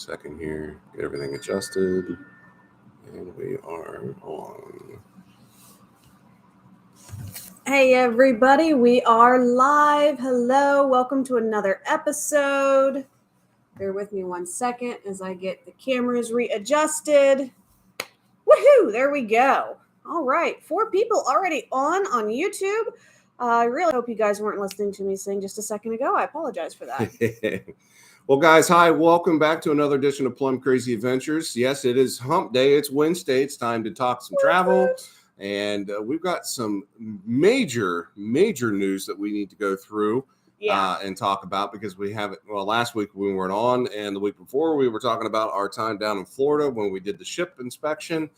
second here. Get everything adjusted. And we are on. Hey everybody, we are live. Hello, welcome to another episode. Bear with me 1 second as I get the cameras readjusted. Woohoo, there we go. All right, 4 people already on YouTube. I really hope you guys weren't listening to me sing just a second ago. I apologize for that. Well, guys, hi. Welcome back to another edition of Plum Crazy Adventures. Yes, it is hump day. It's Wednesday. It's time to talk some travel. And we've got some major news that we need to go through and talk about because we haven't. Well, last week we weren't on, and the week before we were talking about our time down in Florida when we did the ship inspection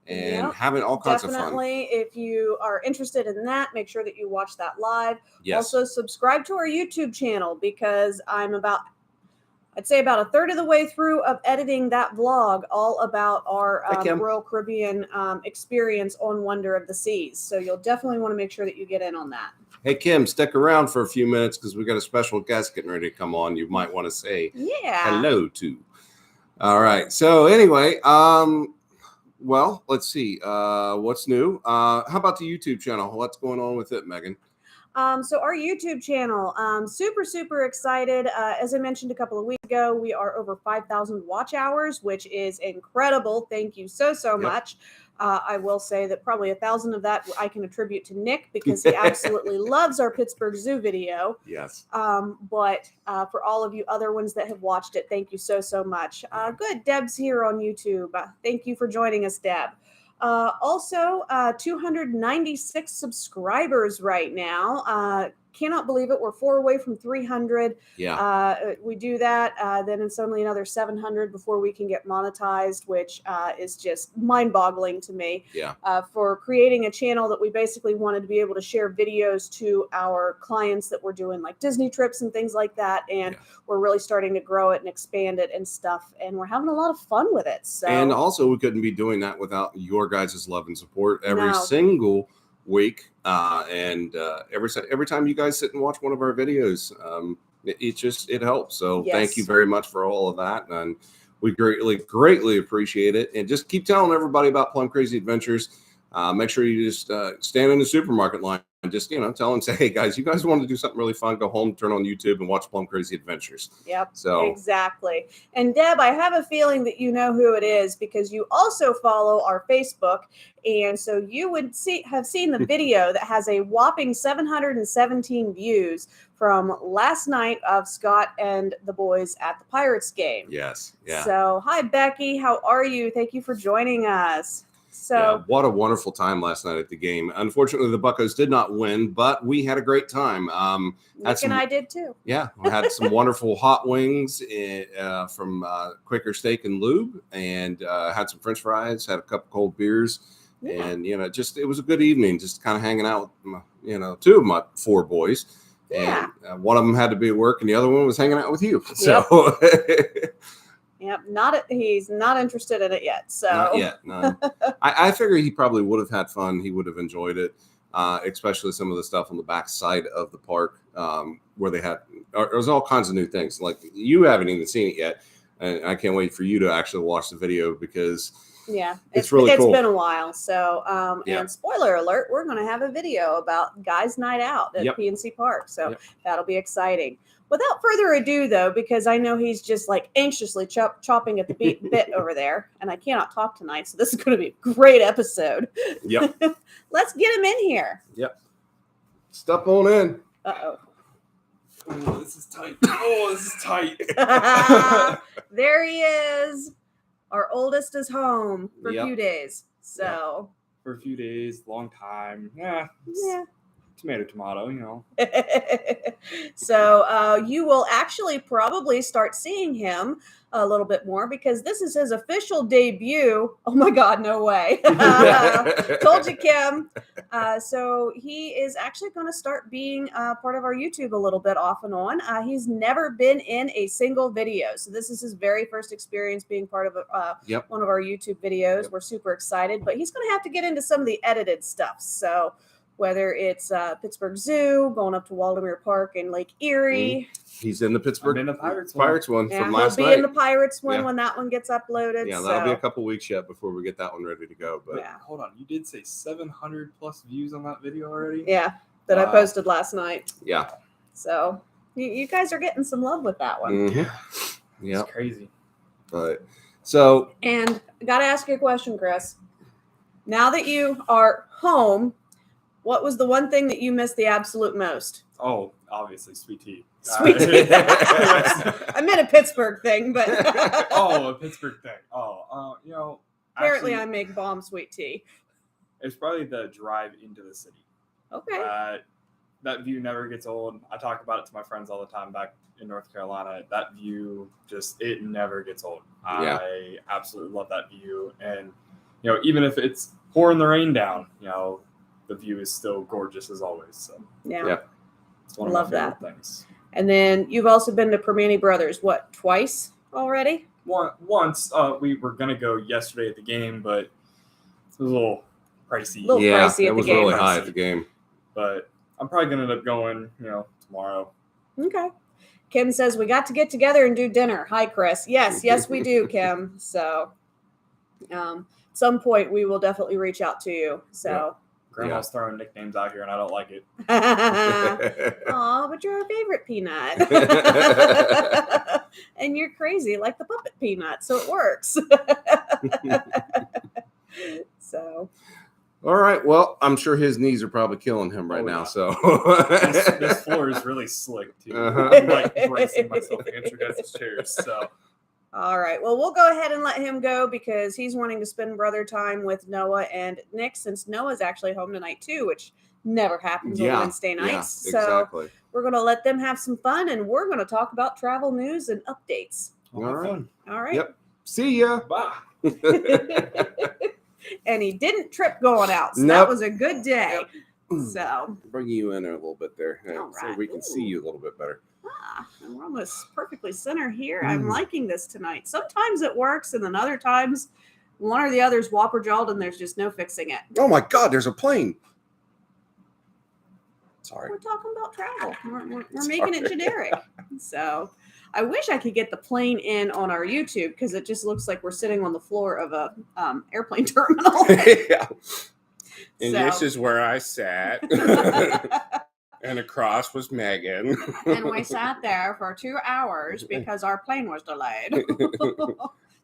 and having all kinds of fun. Definitely, if you are interested in that, make sure that you watch that live. Yes. Also, subscribe to our YouTube channel because I'd say about a third of the way through of editing that vlog, all about our Royal Caribbean experience on Wonder of the Seas. So you'll definitely want to make sure that you get in on that. Hey, Kim, stick around for a few minutes because we got a special guest getting ready to come on. You might want to say hello to. All right. So anyway, well, let's see. What's new? How about the YouTube channel? What's going on with it, Megan? So our YouTube channel, super excited. As I mentioned a couple of weeks ago, we are over 5,000 watch hours, which is incredible. Thank you so much. I will say that probably 1,000 of that I can attribute to Nick because he absolutely loves our Pittsburgh Zoo video. Yes. But for all of you other ones that have watched it, thank you so much. Good. Deb's here on YouTube. Thank you for joining us, Deb. Also, 296 subscribers right now. Cannot believe it. We're 4 away from 300. Yeah. We do that. Then it's only another 700 before we can get monetized, which is just mind-boggling to me. Yeah. For creating a channel that we basically wanted to be able to share videos to our clients that we're doing like Disney trips and things like that. And we're really starting to grow it and expand it and stuff. And we're having a lot of fun with it. So. And also, we couldn't be doing that without your guys' love and support every single week. And every time you guys sit and watch one of our videos, it helps. So thank you very much for all of that. And we greatly appreciate it. And just keep telling everybody about Plum Crazy Adventures. Make sure you just stand in the supermarket line and just, tell them, say, hey guys, you guys want to do something really fun, go home, turn on YouTube and watch Plum Crazy Adventures. Yep. So exactly. And Deb, I have a feeling that you know who it is because you also follow our Facebook. And so you would have seen the video that has a whopping 717 views from last night of Scott and the boys at the Pirates game. Yes. Yeah. So hi, Becky. How are you? Thank you for joining us. So what a wonderful time last night at the game. Unfortunately, the Buccos did not win, but we had a great time. Nick and I did too. Yeah, we had some wonderful hot wings from Quaker Steak and Lube, and had some French fries, had a couple cold beers, and it was a good evening, just kind of hanging out with 2 of my 4 boys. And one of them had to be at work, and the other one was hanging out with you. So. Yep, he's not interested in it yet. So not yet. No. I figure he probably would have had fun. He would have enjoyed it, especially some of the stuff on the back side of the park where there was all kinds of new things. Like you haven't even seen it yet, and I can't wait for you to actually watch the video because it's really cool. It's been a while. So and spoiler alert, we're going to have a video about Guys Night Out at PNC Park. So that'll be exciting. Without further ado, though, because I know he's just like anxiously chopping at the bit over there, and I cannot talk tonight, so this is going to be a great episode. Yep. Let's get him in here. Yep. Step on in. Uh-oh. Oh, this is tight. Oh, this is tight. There he is. Our oldest is home for a few days. So for a few days, long time. Yeah. Tomato, So you will actually probably start seeing him a little bit more because this is his official debut. Oh my God, no way. Told you, Kim. So he is actually going to start being part of our YouTube a little bit off and on. He's never been in a single video. So this is his very first experience being part of one of our YouTube videos. We're super excited, but he's going to have to get into some of the edited stuff. So whether it's Pittsburgh Zoo, going up to Waldameer Park and Lake Erie. He's in the Pittsburgh I'm in the Pirates one Yeah, from he'll last be night. in the Pirates one Yeah. when that one gets uploaded. Yeah, so. that'll be a couple weeks yet before we get that one ready to go. But Yeah. Hold on, you did say 700 plus views on that video already? Yeah, that I Wow. posted last night. yeah. So you guys are getting some love with that one. Yeah. It's crazy. But so And I got to ask you a question, Chris. Now that you are home, what was the one thing that you missed the absolute most? Oh, obviously, sweet tea. Sweet tea. I meant a Pittsburgh thing, but Oh, a Pittsburgh thing. apparently I actually, make bomb sweet tea. it's probably the drive into the city. Okay. That view never gets old. I talk about it to my friends all the time back in North Carolina. That view it never gets old. Yeah. I absolutely love that view. And, even if it's pouring the rain down, the view is still gorgeous as always. So Yeah. Yeah. it's one of Love my that. favorite things. And then you've also been to Permani Brothers, what, twice already? Once we were going to go yesterday at the game, but it was a little pricey. Little yeah, pricey at it the was game. really high at the game. But I'm probably going to end up going, tomorrow. Okay. Kim says we got to get together and do dinner. Hi, Chris. Yes, we do, Kim. So at some point we will definitely reach out to you. So Grandma's throwing nicknames out here, and I don't like it. Aw, but you're our favorite peanut. And you're crazy like the puppet peanut, so it works. So All right. Well, I'm sure his knees are probably killing him right Oh, now. yeah. So This floor is really slick, too. Uh-huh. I'm like bracing myself against your guys' chairs. So all right. Well, we'll go ahead and let him go because he's wanting to spend brother time with Noah and Nick since Noah's actually home tonight too, which never happens on Wednesday nights. Yeah, so exactly. we're going to let them have some fun and we're going to talk about travel news and updates. All right. fun. All right. Yep. See ya. Bye. And he didn't trip going out. So Nope. that was a good day. So Bring you in a little bit there, All so right. we can see Ooh. you a little bit better. we're almost perfectly center here. I'm liking this tonight. Sometimes it works, and then other times one or the other's whopper jawed, and there's just no fixing it. Oh my God! There's a plane. Sorry. We're talking about travel. We're making it generic. So I wish I could get the plane in on our YouTube because it just looks like we're sitting on the floor of a airplane terminal. Yeah. And So- this is where I sat. And across was Megan. And we sat there for 2 hours because our plane was delayed. We're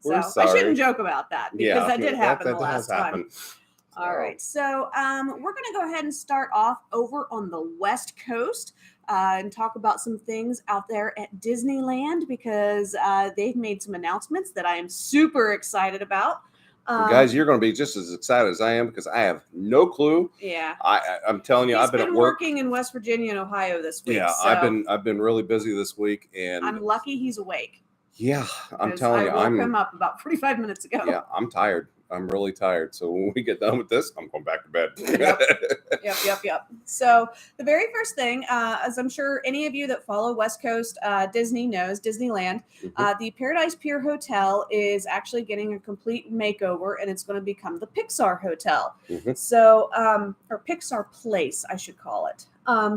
So I sorry. shouldn't joke about that because that did happen the last has time. happened. All right. So we're going to go ahead and start off over on the West Coast and talk about some things out there at Disneyland because they've made some announcements that I am super excited about. Guys, you're going to be just as excited as I am because I have no clue. Yeah. I'm telling you, He's I've been at work. working in West Virginia and Ohio this week. Yeah, so I've been really busy this week, and I'm lucky he's awake. yeah, I'm 'cause telling you, I woke I'm him up about 45 minutes ago. yeah, I'm tired. I'm really tired. So when we get done with this, I'm going back to bed. Yep. So the very first thing, as I'm sure any of you that follow West Coast Disney knows, Disneyland, the Paradise Pier Hotel is actually getting a complete makeover, and it's going to become the Pixar Hotel. Mhm. So, or Pixar Place, I should call it.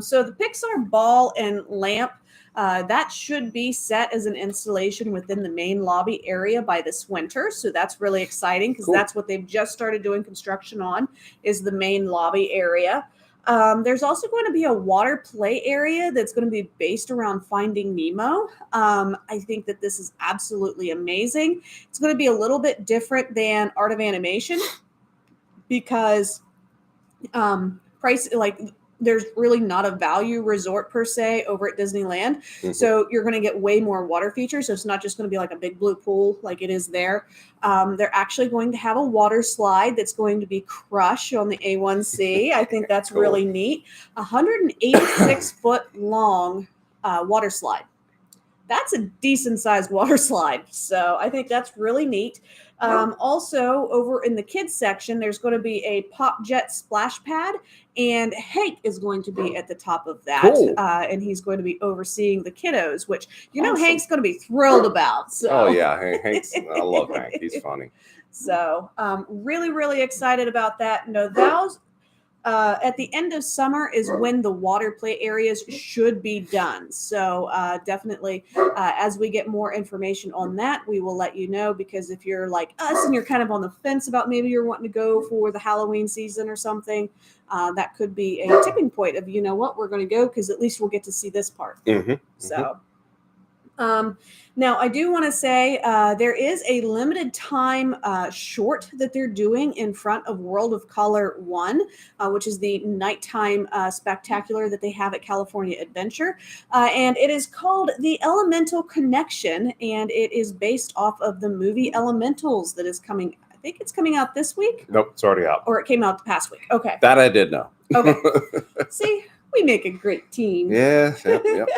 So the Pixar ball and lamp, that should be set as an installation within the main lobby area by this winter. So that's really exciting because Cool. that's what they've just started doing construction on is the main lobby area. There's also going to be a water play area that's going to be based around Finding Nemo. I think that this is absolutely amazing. It's going to be a little bit different than Art of Animation because there's really not a value resort per se over at Disneyland. Mhm. So you're going to get way more water features. So it's not just going to be like a big blue pool like it is there. They're actually going to have a water slide that's going to be Crush on the A1C. I think that's Cool. really neat. 186 foot long water slide. That's a decent sized water slide. So I think that's really neat. Also, over in the kids section, there's going to be a Pop Jet splash pad, and Hank is going to be at the top of that. Cool. And he's going to be overseeing the kiddos, which Awesome. Hank's going to be thrilled about. So. Oh yeah, Hank's. I love Hank. He's funny. So really, really excited about that. at the end of summer is when the water play areas should be done. So definitely, as we get more information on that, we will let you know, because if you're like us and you're kind of on the fence about maybe you're wanting to go for the Halloween season or something, that could be a tipping point of, you know what, we're going to go because at least we'll get to see this part. So. Now, I do want to say there is a limited time short that they're doing in front of World of Color 1, which is the nighttime spectacular that they have at California Adventure. And it is called The Elemental Connection, and it is based off of the movie Elementals that is coming. I think it's coming out this week. Nope, it's already out. Or it came out the past week. Okay. That I did know. Okay. See, we make a great team. Yeah. Yep.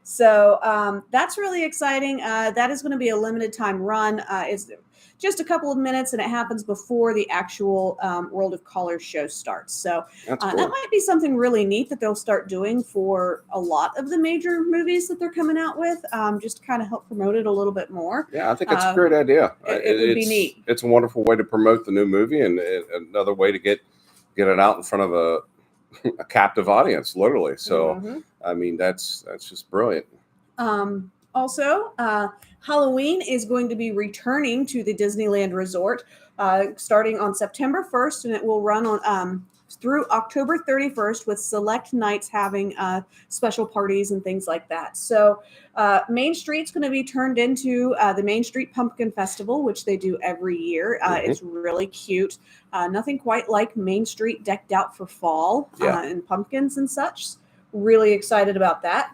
So that's really exciting. That is going to be a limited time run. It's just a couple of minutes, and it happens before the actual World of Color show starts. So That's cool. that might be something really neat that they'll start doing for a lot of the major movies that they're coming out with, just to kind of help promote it a little bit more. Yeah, I think it's a great idea. It would be neat. It's a wonderful way to promote the new movie, and another way to get it out in front of a captive audience, literally. So I mean, that's just brilliant. Also, Halloween is going to be returning to the Disneyland Resort starting on September 1st, and it will run on through October 31st, with select nights having special parties and things like that. So Main Street's going to be turned into the Main Street Pumpkin Festival, which they do every year. It's really cute. Nothing quite like Main Street decked out for fall and pumpkins and such. Really excited about that.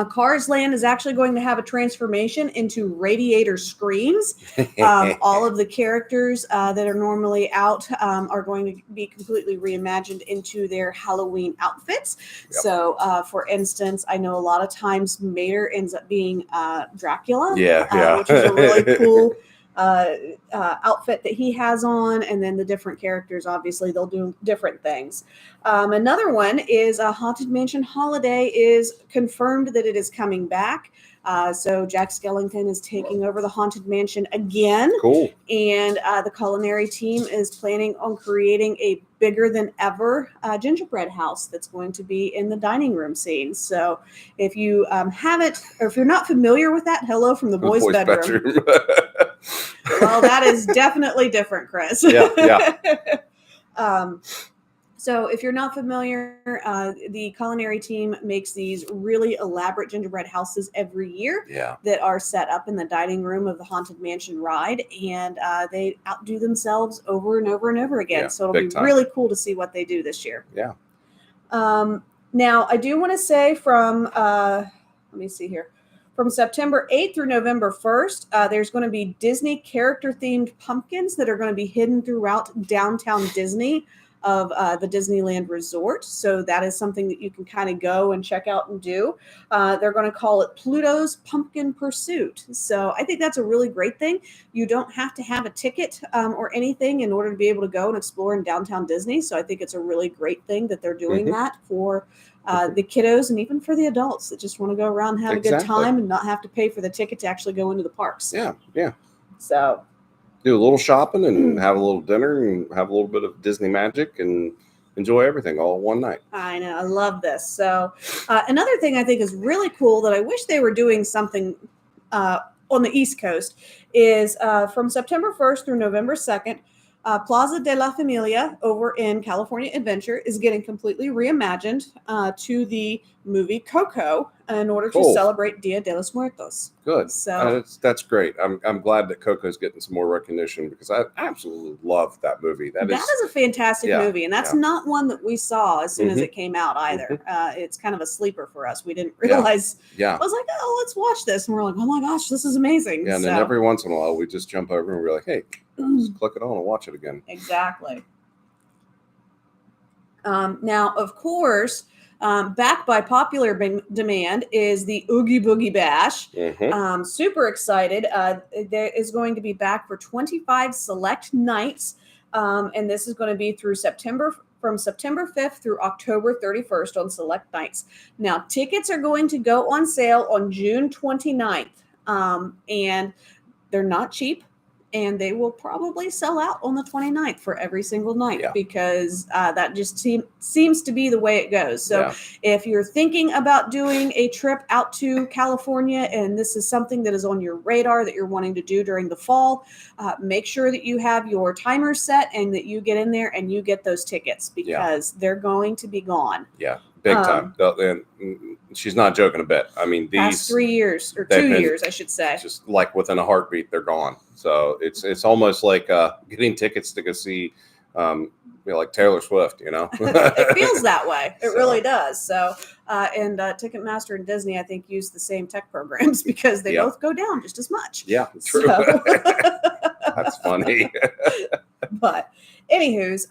Cars Land is actually going to have a transformation into Radiator Screams. All of the characters that are normally out are going to be completely reimagined into their Halloween outfits. Yep. So, for instance, I know a lot of times Mater ends up being Dracula, which is a really cool outfit that he has on, and then the different characters, obviously they'll do different things. Another one is Haunted Mansion Holiday is confirmed that it is coming back. So Jack Skellington is taking over the Haunted Mansion again. Cool. And the culinary team is planning on creating a bigger than ever gingerbread house that's going to be in the dining room scene. So if you haven't, or if you're not familiar with that, hello from the boys' bedroom. Well, that is definitely different, Chris. Yeah. So if you're not familiar, the culinary team makes these really elaborate gingerbread houses every year that are set up in the dining room of the Haunted Mansion ride, and they outdo themselves over and over and over again. So it'll be really cool to see what they do this year. Yeah. Now, I do want to say from, let me see here. From September 8th through November 1st, there's going to be Disney character-themed pumpkins that are going to be hidden throughout downtown Disney of the Disneyland Resort. So that is something that you can kind of go and check out and do. They're going to call it Pluto's Pumpkin Pursuit. So I think that's a really great thing. You don't have to have a ticket or anything in order to be able to go and explore in downtown Disney. So I think it's a really great thing that they're doing that for the kiddos and even for the adults that just want to go around and have a good time and not have to pay for the ticket to actually go into the parks. Yeah. So do a little shopping and have a little dinner and have a little bit of Disney magic and enjoy everything all one night. I know. I love this. So another thing I think is really cool that I wish they were doing something on the East Coast is from September 1st through November 2nd, Plaza de la Familia over in California Adventure is getting completely reimagined to the movie Coco in order to celebrate Dia de los Muertos. Good. So that's great. I'm glad that Coco's getting some more recognition because I absolutely love that movie. That is a fantastic movie, and that's not one that we saw as soon as it came out either. It's kind of a sleeper for us. We didn't realize. I was like, oh, let's watch this, and we're like, oh my gosh, this is amazing. Yeah, and then every once in a while we just jump over and we're like, hey, just click it on and watch it again. Exactly. Now, of course, backed by popular demand is the Oogie Boogie Bash. Super excited. There is going to be back for 25 select nights, and this is going to be through from September 5th through October 31st on select nights. Now, tickets are going to go on sale on June 29th, and they're not cheap. and they will probably sell out on the 29th for every single night because that just seems to be the way it goes. So if you're thinking about doing a trip out to California and this is something that is on your radar that you're wanting to do during the fall, make sure that you have your timer set and that you get in there and you get those tickets because they're going to be gone. Yeah, big time. And she's not joking a bit. I mean, these past 3 years or 2 years, I should say. Just like within a heartbeat, they're gone. So it's almost like getting tickets to go see, like Taylor Swift. It feels that way. It really does. So, and Ticketmaster and Disney, I think, use the same tech programs because they both go down just as much. Yeah, true. So. That's funny. But anywho's,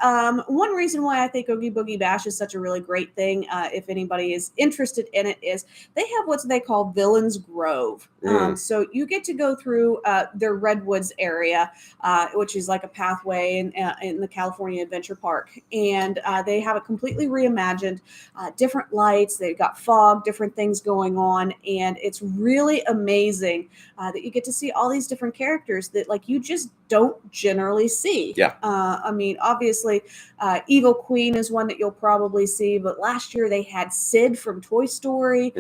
one reason why I think Oogie Boogie Bash is such a really great thing, if anybody is interested in it, is they have what they call Villains Grove. So you get to go through their Redwoods area, which is like a pathway in the California Adventure Park. And they have it completely reimagined, different lights. They've got fog, different things going on. And it's really amazing that you get to see all these different characters that like you just don't generally see. Yeah. I mean, obviously, Evil Queen is one that you'll probably see, but last year they had Sid from Toy Story.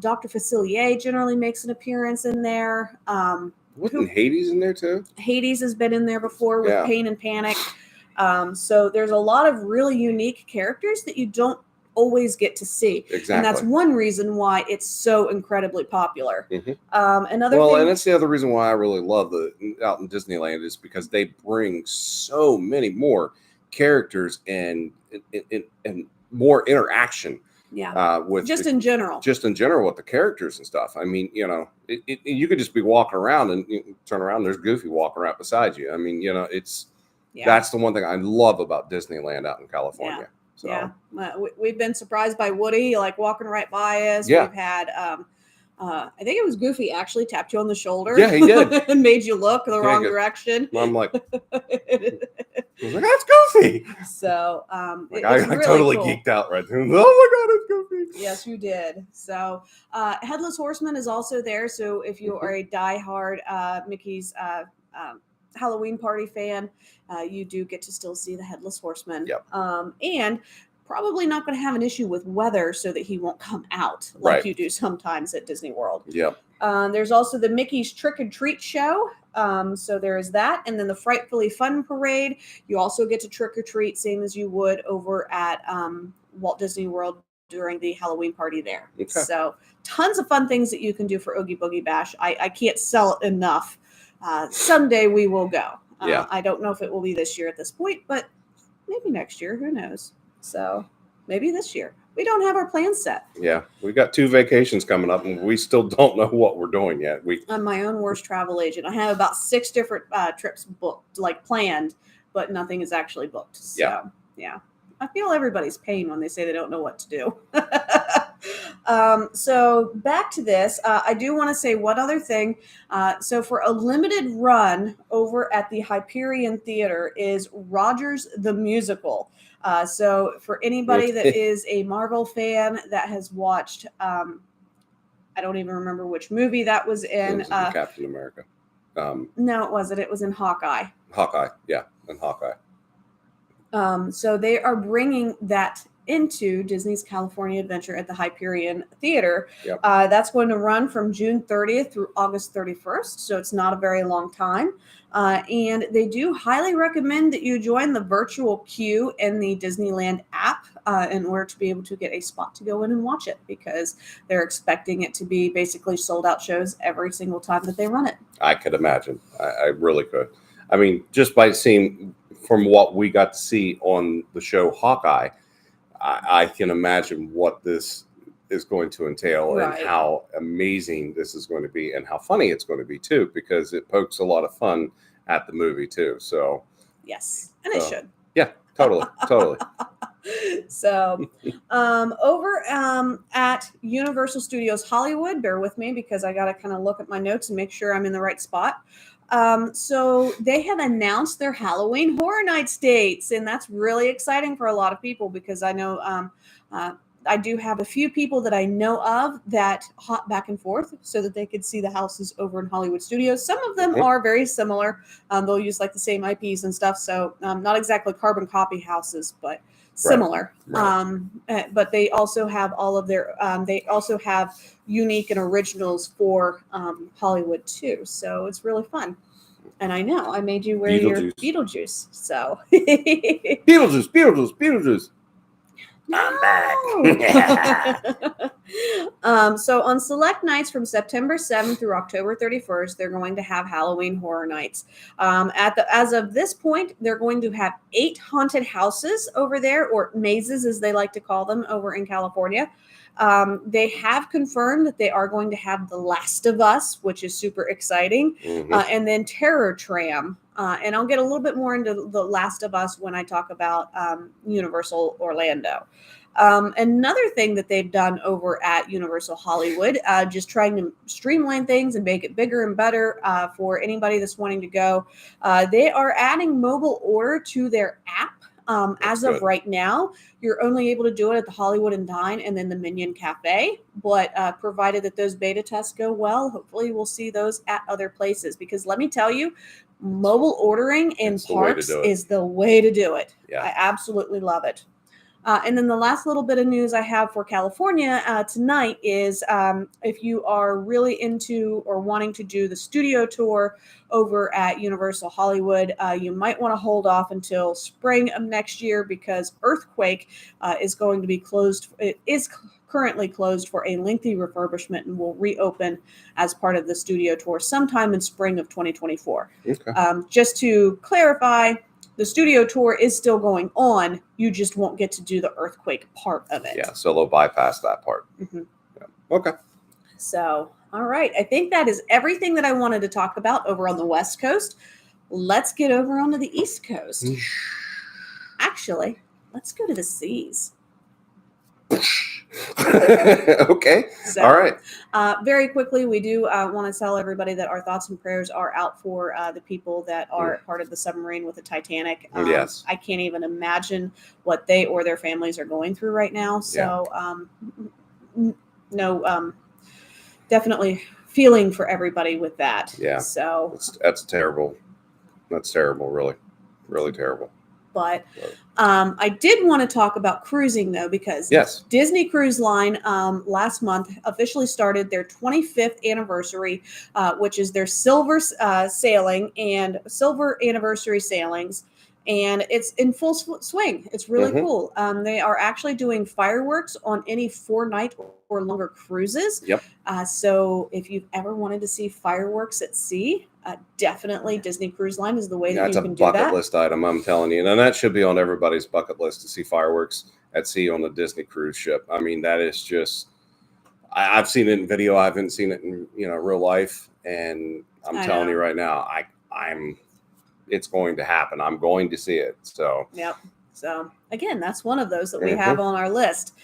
Dr. Facilier generally makes an appearance in there. Wasn't Hades in there too? Hades has been in there before with Pain and Panic. So there's a lot of really unique characters that you don't always get to see. Exactly. And that's one reason why it's so incredibly popular. And that's the other reason why I really love out in Disneyland is because they bring so many more characters and more interaction. With in general with the characters and stuff. I mean, you could just be walking around and you turn around, there's Goofy walking right beside you. I mean, that's the one thing I love about Disneyland out in California. So. We've been surprised by Woody, like walking right by us. We've had, I think it was Goofy actually tapped you on the shoulder. Yeah, he did. And made you look the wrong direction. I'm like, that's Goofy. So I really totally geeked out right there. Oh my God, it's Goofy. Yes, you did. So Headless Horseman is also there. So if you are a diehard Mickey's Halloween Party fan, you do get to still see the Headless Horseman. And probably not going to have an issue with weather so that he won't come out like you do sometimes at Disney World. There's also the Mickey's Trick or Treat show. So there is that. And then the Frightfully Fun Parade. You also get to trick or treat, same as you would over at Walt Disney World during the Halloween party there. So tons of fun things that you can do for Oogie Boogie Bash. I can't sell it enough. Someday we will go. I don't know if it will be this year at this point, but maybe next year. Who knows? So maybe this year. We don't have our plans set. Yeah, we got 2 vacations coming up, and we still don't know what we're doing yet. I'm my own worst travel agent. I have about 6 different trips booked, like planned, but nothing is actually booked. So yeah. I feel everybody's pain when they say they don't know what to do. So back to this, I do want to say one other thing. So for a limited run over at the Hyperion Theater is Rogers the Musical. So for anybody that is a Marvel fan that has watched, I don't even remember which movie that was in. It was Captain America. No, it wasn't. It was in Hawkeye. And Hawkeye. So they are bringing that into Disney's California Adventure at the Hyperion Theater. That's going to run from June 30th through August 31st. So it's not a very long time. And they do highly recommend that you join the virtual queue in the Disneyland app in order to be able to get a spot to go in and watch it, because they're expecting it to be basically sold out shows every single time that they run it. I could imagine. I really could. I mean, just by seeing from what we got to see on the show Hawkeye, I can imagine what this is going to entail and how amazing this is going to be and how funny it's going to be too, because it pokes a lot of fun at the movie too. So yes, and it should. Yeah, totally. So over at Universal Studios Hollywood, bear with me because I got to kind of look at my notes and make sure I'm in the right spot. So they have announced their Halloween Horror Nights dates, and that's really exciting for a lot of people because I know I do have a few people that I know of that hop back and forth so that they could see the houses over in Hollywood Studios. Some of them are very similar. They'll use like the same IPs and stuff. So not exactly carbon copy houses, but similar. Right. But they also have all of their, they also have unique and originals for Hollywood too. So it's really fun. And I know I made you wear your Beetlejuice. So Beetlejuice. I'm back. So on select nights from September 7th through October 31st, they're going to have Halloween Horror Nights. As of this point, they're going to have 8 haunted houses over there, or mazes as they like to call them, over in California. They have confirmed that they are going to have The Last of Us, which is super exciting, and then Terror Tram. And I'll get a little bit more into The Last of Us when I talk about Universal Orlando. Another thing that they've done over at Universal Hollywood, just trying to streamline things and make it bigger and better for anybody that's wanting to go. They are adding mobile order to their app. As of right now, you're only able to do it at the Hollywood and Dine and then the Minion Cafe. But provided that those beta tests go well, hopefully we'll see those at other places. Because let me tell you, mobile ordering in parks is the way to do it. Yeah. I absolutely love it. And then the last little bit of news I have for California tonight is if you are really into or wanting to do the studio tour over at Universal Hollywood, you might want to hold off until spring of next year because Earthquake is going to be closed. It is currently closed for a lengthy refurbishment and will reopen as part of the studio tour sometime in spring of 2024. Okay. Just to clarify, the studio tour is still going on. You just won't get to do the Earthquake part of it. Yeah, so they'll bypass that part. Yeah. Okay. So, all right. I think that is everything that I wanted to talk about over on the West Coast. Let's get over onto the East Coast. Actually, let's go to the seas. Okay. So, all right. Very quickly, we do want to tell everybody that our thoughts and prayers are out for the people that are part of the submarine with the Titanic. Yes. I can't even imagine what they or their families are going through right now. So, definitely feeling for everybody with that. Yeah. So that's terrible. That's terrible. Really, really terrible. But I did want to talk about cruising, though, because Disney Cruise Line last month officially started their 25th anniversary, which is their silver sailing and silver anniversary sailings. And it's in full swing. It's really cool. They are actually doing fireworks on any 4-night or longer cruises. Yep. So if you've ever wanted to see fireworks at sea, definitely Disney Cruise Line is the way that you can do that. That's a bucket list item, I'm telling you. And that should be on everybody's bucket list to see fireworks at sea on the Disney cruise ship. I mean, that is just, I've seen it in video. I haven't seen it in, real life. And I'm telling you right now, it's going to happen. I'm going to see it. So, yep. So again, that's one of those that we have on our list.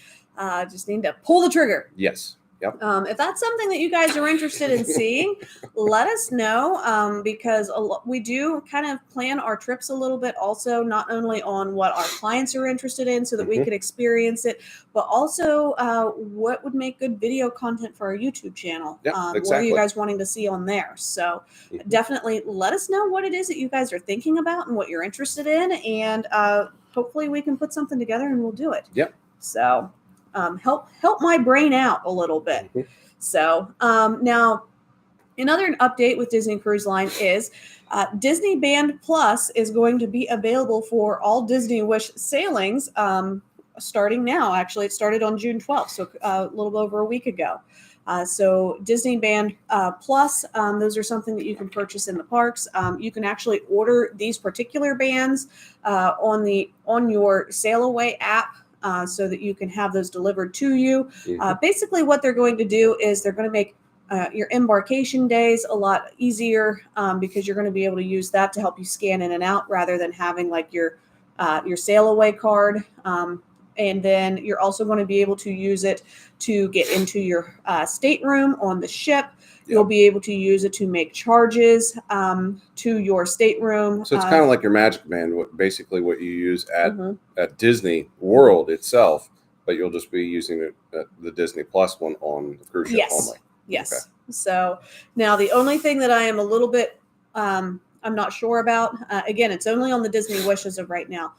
Just need to pull the trigger. Yes. Yep. If that's something that you guys are interested in seeing, let us know because we do kind of plan our trips a little bit also, not only on what our clients are interested in so that we could experience it, but also what would make good video content for our YouTube channel. Yep, exactly. What are you guys wanting to see on there? So definitely let us know what it is that you guys are thinking about and what you're interested in. And hopefully we can put something together and we'll do it. Yep. So help my brain out a little bit. So now another update with Disney Cruise Line is Disney Band Plus is going to be available for all Disney Wish sailings starting now. Actually, it started on June 12th, so a little over a week ago. So Disney Band Plus, those are something that you can purchase in the parks. You can actually order these particular bands on your Sail Away app. So that you can have those delivered to you. Basically, what they're going to do is they're going to make your embarkation days a lot easier because you're going to be able to use that to help you scan in and out rather than having like your Sail Away card. And then you're also going to be able to use it to get into your stateroom on the ship. You'll be able to use it to make charges to your stateroom. So it's kind of like your Magic Band, basically what you use at Disney World itself. but you'll just be using the Disney Plus one on the cruise ship only. Yes. Okay. So now the only thing that I am a little bit, I'm not sure about, again, it's only on the Disney Wish as of right now.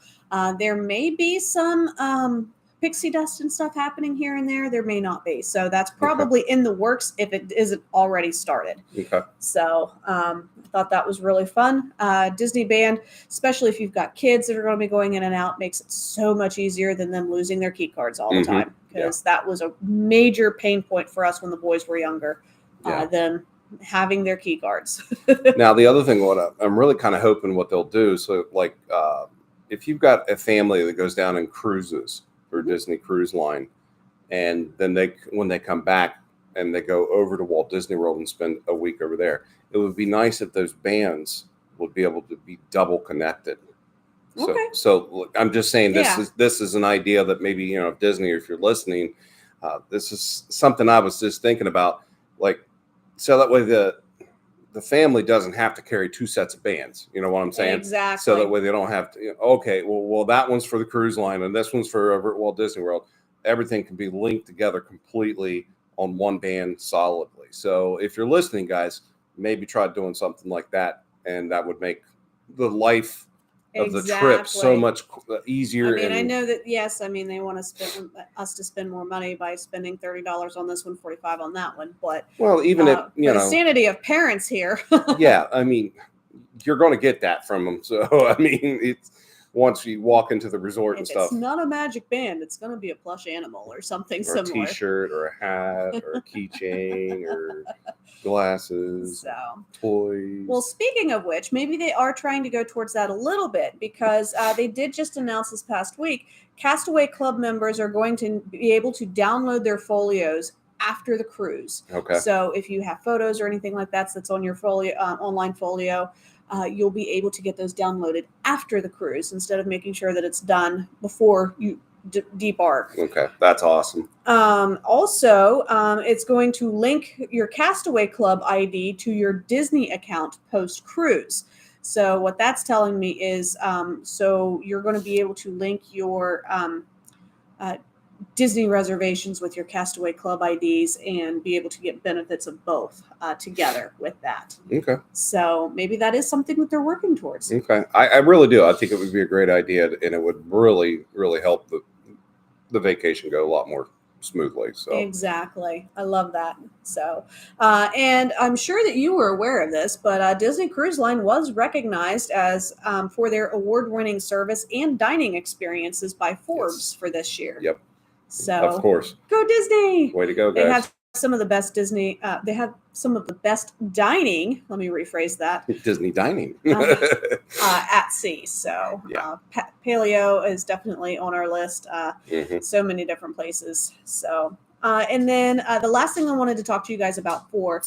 There may be some pixie dust and stuff happening here and there. There may not be. So that's probably in the works if it isn't already started. Okay. So I thought that was really fun. Disney Band, especially if you've got kids that are going to be going in and out, makes it so much easier than them losing their key cards all the time. Because that was a major pain point for us when the boys were younger, them having their key cards. Now, the other thing, what I'm really kind of hoping what they'll do, so like if you've got a family that goes down and cruises for Disney Cruise Line, and then when they come back and they go over to Walt Disney World and spend a week over there, it would be nice if those bands would be able to be double connected. So I'm just saying this is an idea that maybe, if Disney, if you're listening, this is something I was just thinking about, like, so that way the family doesn't have to carry two sets of bands. You know what I'm saying? Exactly. So that way they don't have to, okay, well, that one's for the cruise line and this one's for over at Walt Disney World. Everything can be linked together completely on one band solidly. So if you're listening, guys, maybe try doing something like that, and that would make the life of the trip so much easier. I mean, I know that, yes, I mean, they want us to spend more money by spending $30 on this one, $45 on that one. But even if, the sanity of parents here. Yeah, I mean, you're going to get that from them. So, I mean, it's once you walk into the resort and stuff. It's not a magic band. It's going to be a plush animal or something similar. A t-shirt or a hat or a keychain or glasses, toys. Well, speaking of which, maybe they are trying to go towards that a little bit, because they did just announce this past week, Castaway Club members are going to be able to download their folios after the cruise. Okay. So if you have photos or anything like that's on your folio, online folio, you'll be able to get those downloaded after the cruise instead of making sure that it's done before you debark. Okay, that's awesome. Also, it's going to link your Castaway Club ID to your Disney account post-cruise. So what that's telling me is, so you're going to be able to link your Disney reservations with your Castaway Club IDs and be able to get benefits of both together with that. Okay. So maybe that is something that they're working towards. Okay. I really do. I think it would be a great idea, and it would really, really help the vacation go a lot more smoothly. So exactly. I love that. So, and I'm sure that you were aware of this, but Disney Cruise Line was recognized as for their award-winning service and dining experiences by Forbes for this year. Yep. So, of course, go Disney! Way to go, guys! They have some of the best Disney. They have some of the best dining. Let me rephrase that. Disney dining at sea. So, Paleo is definitely on our list. So many different places. So, and then the last thing I wanted to talk to you guys about for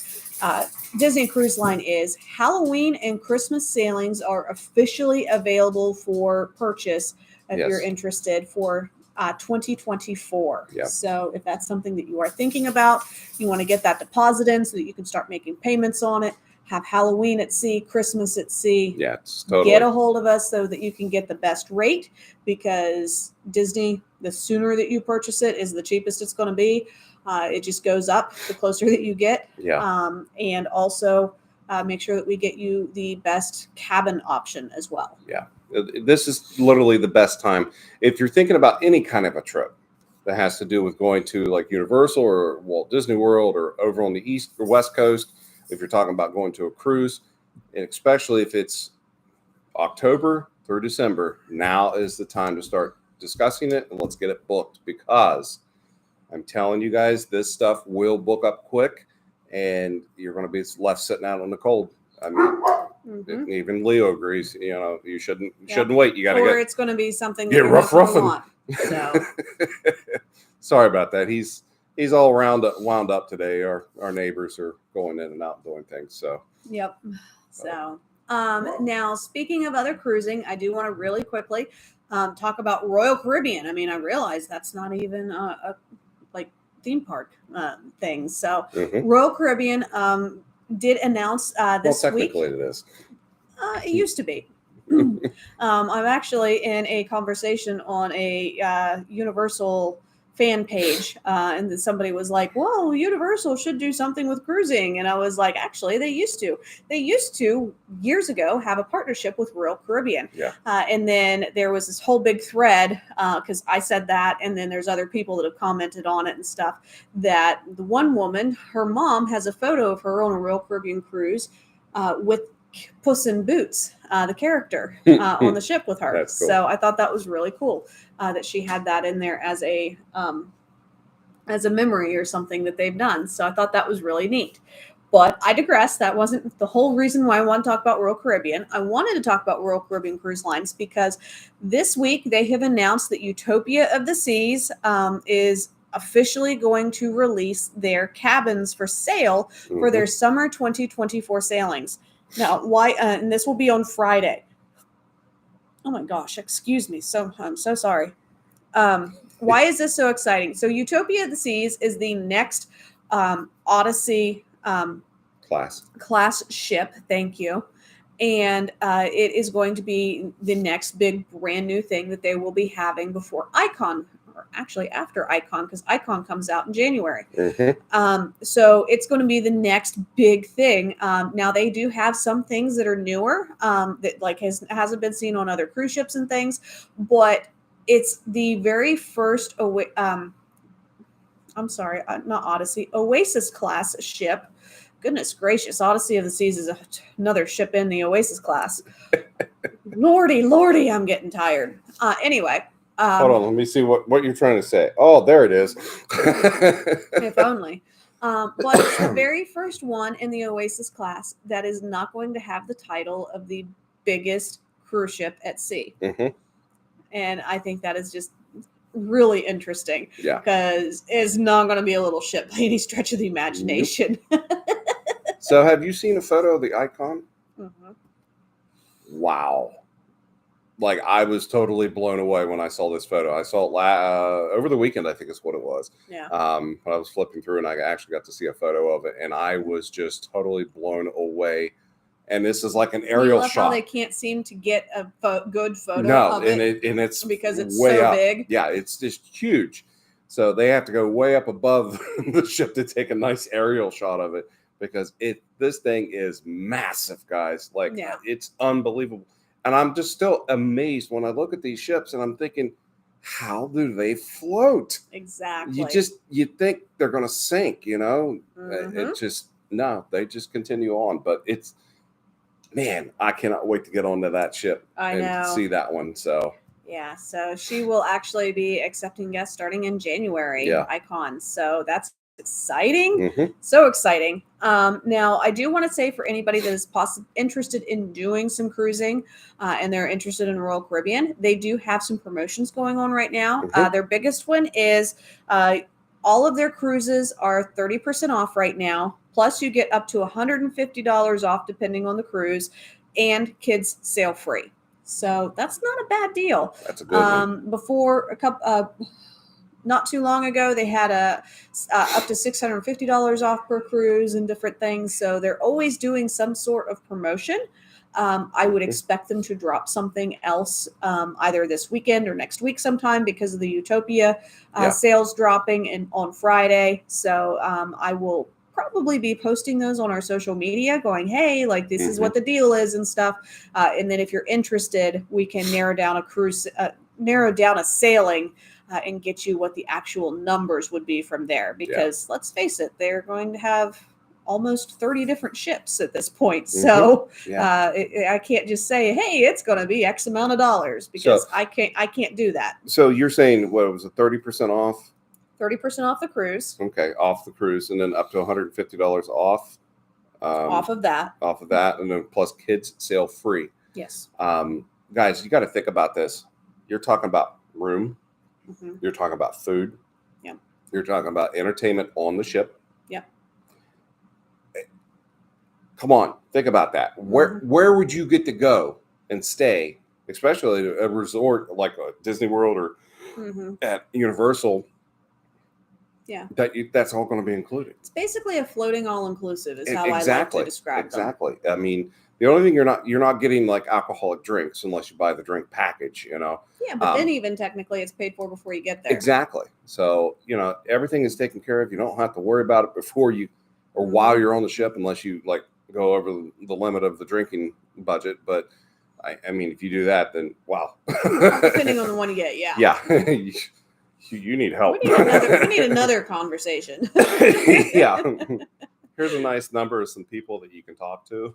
Disney Cruise Line is Halloween and Christmas sailings are officially available for purchase if you're interested for 2024. So if that's something that you are thinking about, you want to get that deposit in so that you can start making payments on it, have Halloween at sea, Christmas at sea. Yeah, it's totally. Get a hold of us so that you can get the best rate, because Disney, the sooner that you purchase it is the cheapest it's going to be. It just goes up the closer that you get. And also make sure that we get you the best cabin option as well. Yeah. This is literally the best time. If you're thinking about any kind of a trip that has to do with going to like Universal or Walt Disney World or over on the East or West Coast, if you're talking about going to a cruise, and especially if it's October through December, now is the time to start discussing it, and let's get it booked, because I'm telling you guys, this stuff will book up quick and you're going to be left sitting out on the cold. I mean, even Leo agrees. You shouldn't wait. You got to or it's going to be something that get rough roughing. So sorry about that. He's all wound up today. Our neighbors are going in and out doing things. So So now, speaking of other cruising, I do want to really quickly talk about Royal Caribbean. I mean, I realize that's not even a like theme park thing. So Royal Caribbean did announce this week. Technically it is. It used to be. I'm actually in a conversation on a Universal fan page, and then somebody was like, "Whoa, Universal should do something with cruising," and I was like, "Actually, they used to. They used to years ago have a partnership with Royal Caribbean." Yeah. And then there was this whole big thread because I said that, and then there's other people that have commented on it and stuff. That the one woman, her mom, has a photo of her on a Royal Caribbean cruise with Puss in Boots, the character, on the ship with her. That's cool. So I thought that was really cool that she had that in there as a memory or something that they've done. So I thought that was really neat. But I digress. That wasn't the whole reason why I want to talk about Royal Caribbean. I wanted to talk about Royal Caribbean Cruise Lines because this week they have announced that Utopia of the Seas is officially going to release their cabins for sale for their summer 2024 sailings. Now, why? And this will be on Friday. Oh my gosh! Excuse me. I'm so sorry. Why is this so exciting? So, Utopia of the Seas is the next Odyssey class ship. Thank you. And it is going to be the next big brand new thing that they will be having before Icon, or actually after Icon, because Icon comes out in January. So it's going to be the next big thing. Now they do have some things that are newer that like hasn't been seen on other cruise ships and things, but it's the very first I'm sorry, not Odyssey, Oasis class ship. Goodness gracious, Odyssey of the Seas is another ship in the Oasis class. Lordy, I'm getting tired. Anyway. Hold on, let me see what you're trying to say. Oh, there it is. If only. But it's the very first one in the Oasis class that is not going to have the title of the biggest cruise ship at sea. And I think that is just really interesting. Yeah. Because it's not going to be a little ship by any stretch of the imagination. So have you seen a photo of the Icon? Wow. Like, I was totally blown away when I saw this photo. I saw it over the weekend, I think is what it was. Yeah. When I was flipping through and I actually got to see a photo of it, and I was just totally blown away. And this is like an aerial shot. How they can't seem to get a good photo of it. And it's because it's way so up. big. Yeah, it's just huge. So they have to go way up above the ship to take a nice aerial shot of it because this thing is massive, guys. Like, it's unbelievable. And I'm just still amazed when I look at these ships and I'm thinking, how do they float? Exactly. You think they're going to sink, you know? It just, no, they just continue on. But man, I cannot wait to get onto that ship and see that one. So, yeah, so she will actually be accepting guests starting in January, Icon. So that's exciting. So exciting. Now, I do want to say for anybody that is interested in doing some cruising and they're interested in Royal Caribbean, they do have some promotions going on right now. Their biggest one is all of their cruises are 30% off right now. Plus, you get up to $150 off depending on the cruise, and kids sail free. So that's not a bad deal. That's a good one. Before not too long ago, they had up to $650 off per cruise and different things. So they're always doing some sort of promotion. I would expect them to drop something else either this weekend or next week sometime because of the Utopia sales dropping on Friday. So I will probably be posting those on our social media going, hey, like this is what the deal is and stuff. And then if you're interested, we can narrow down a sailing and get you what the actual numbers would be from there. Because let's face it, they're going to have almost 30 different ships at this point. So I can't just say, hey, it's going to be X amount of dollars because I can't do that. So you're saying, what was it, 30% off? 30% off the cruise. Okay, off the cruise, and then up to $150 off. Off of that. Off of that, and then plus kids sail free. Yes. Guys, you got to think about this. You're talking about room. You're talking about food. Yeah. You're talking about entertainment on the ship. Yeah. Come on, think about that. Where would you get to go and stay, especially at a resort like Disney World or at Universal, Yeah. That's all going to be included. It's basically a floating all-inclusive is how I like Exactly. to describe them. Exactly. I mean, the only thing you're not getting like alcoholic drinks unless you buy the drink package, you know. Yeah, but then even technically it's paid for before you get there. Exactly. So, you know, everything is taken care of. You don't have to worry about it before you or while you're on the ship unless you like go over the limit of the drinking budget. But I mean, if you do that, then wow. Depending on the one you get, yeah. Yeah. You need help. We need another conversation. Yeah. Here's a nice number of some people that you can talk to.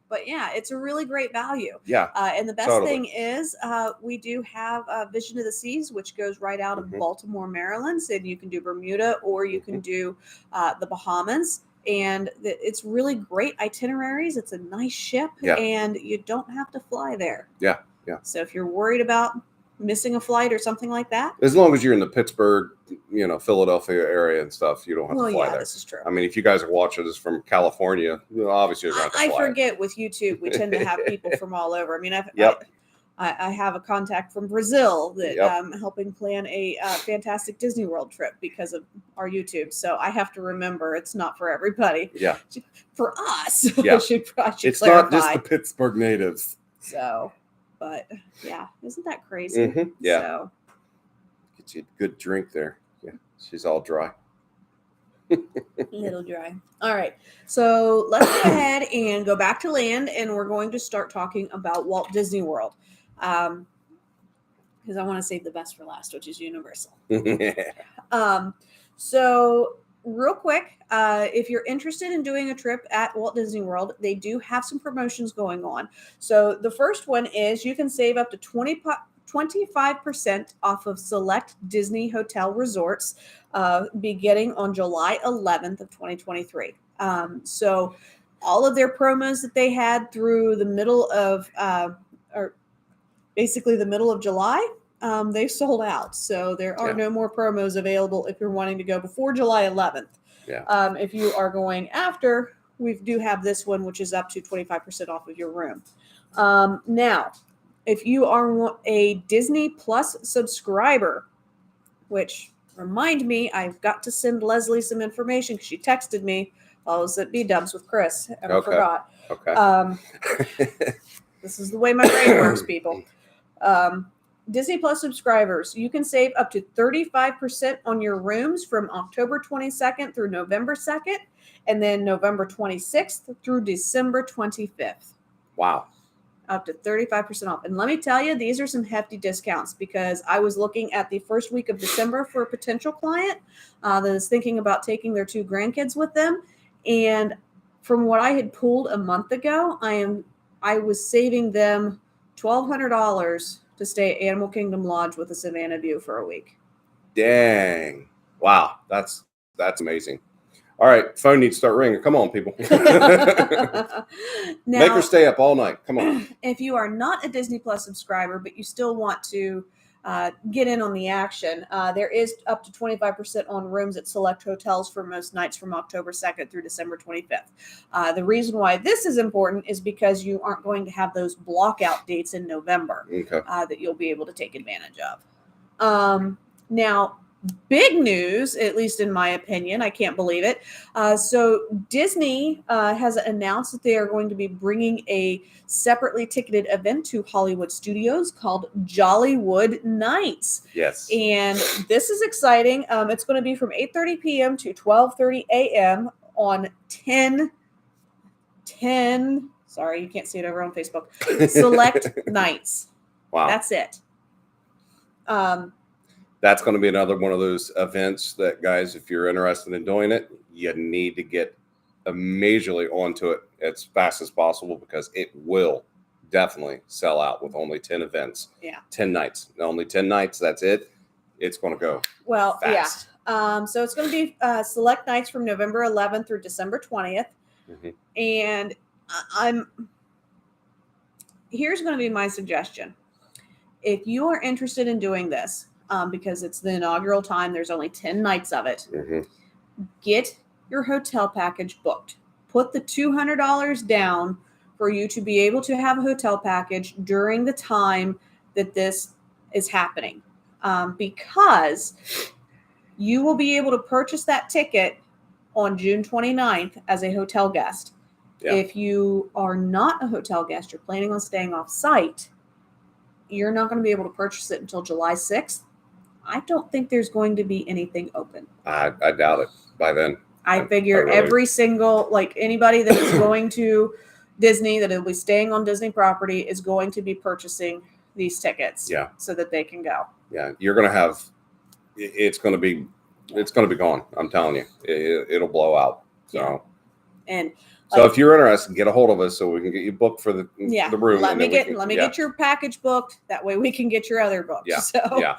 But yeah, it's a really great value. Yeah. And the best thing is we do have Vision of the Seas, which goes right out of Baltimore, Maryland. So you can do Bermuda or you can do the Bahamas. And it's really great itineraries. It's a nice ship and you don't have to fly there. Yeah. Yeah. So if you're worried about missing a flight or something like that, as long as you're in the Pittsburgh, you know, Philadelphia area and stuff, you don't have to fly there. This is true. I mean, if you guys are watching this from California, you know, obviously you're going to have to fly. I forget with YouTube, we tend to have people from all over. I mean, I have a contact from Brazil that helping plan a fantastic Disney World trip because of our YouTube. So I have to remember it's not for everybody. Yeah. For us. Yeah. I should it's clarify. Not just the Pittsburgh natives. So, but yeah, isn't that crazy? Yeah. So. Get you a good drink there. Yeah. She's all dry. Little dry. All right. So let's go ahead and go back to land, and we're going to start talking about Walt Disney World. Because I want to save the best for last, which is Universal. So real quick, if you're interested in doing a trip at Walt Disney World, they do have some promotions going on. So the first one is you can save up to 25% off of select Disney hotel resorts beginning on July 11th of 2023. So all of their promos that they had through the middle of basically the middle of July, they've sold out. So there are no more promos available if you're wanting to go before July 11th. Yeah. If you are going after, we do have this one, which is up to 25% off of your room. Now, if you are a Disney Plus subscriber, which remind me, I've got to send Leslie some information because she texted me while I was at B-Dubs with Chris, and I forgot. Okay. This is the way my brain works, people. Disney Plus subscribers, you can save up to 35% on your rooms from October 22nd through November 2nd, and then November 26th through December 25th. Wow. Up to 35% off. And let me tell you, these are some hefty discounts because I was looking at the first week of December for a potential client that is thinking about taking their 2 grandkids with them. And from what I had pulled a month ago, I was saving them $1,200 to stay at Animal Kingdom Lodge with a Savannah View for a week. Dang. Wow. That's amazing. All right. Phone needs to start ringing. Come on, people. Now, make her stay up all night. Come on. If you are not a Disney Plus subscriber, but you still want to get in on the action, there is up to 25% on rooms at select hotels for most nights from October 2nd through December 25th. The reason why this is important is because you aren't going to have those blockout dates in November that you'll be able to take advantage of. Now, big news, at least in my opinion, I can't believe it. So Disney has announced that they are going to be bringing a separately ticketed event to Hollywood Studios called Jollywood Nights. Yes. And this is exciting. It's going to be from 8:30 p.m. to 12:30 a.m. on 10, sorry, you can't see it over on Facebook, select nights. Wow. That's it. That's going to be another one of those events that, guys, if you're interested in doing it, you need to get majorly onto it as fast as possible because it will definitely sell out with only 10 events. Yeah. 10 nights. Only 10 nights. That's it. It's going to go fast. Yeah. So it's going to be select nights from November 11th through December 20th. Mm-hmm. And here's going to be my suggestion. If you are interested in doing this, because it's the inaugural time, there's only 10 nights of it. Mm-hmm. Get your hotel package booked. Put the $200 down for you to be able to have a hotel package during the time that this is happening. Because you will be able to purchase that ticket on June 29th as a hotel guest. Yeah. If you are not a hotel guest, you're planning on staying off site, you're not going to be able to purchase it until July 6th. I don't think there's going to be anything open. I doubt it by then. I figure really... every single, like anybody that is going to Disney, that will be staying on Disney property, is going to be purchasing these tickets. Yeah. So that they can go. Yeah. You're going to have, it's going to be gone. I'm telling you, it'll blow out. So, yeah. And so if you're interested, get a hold of us so we can get you booked for the room. Let me get your package booked. That way we can get your other books. Yeah. So,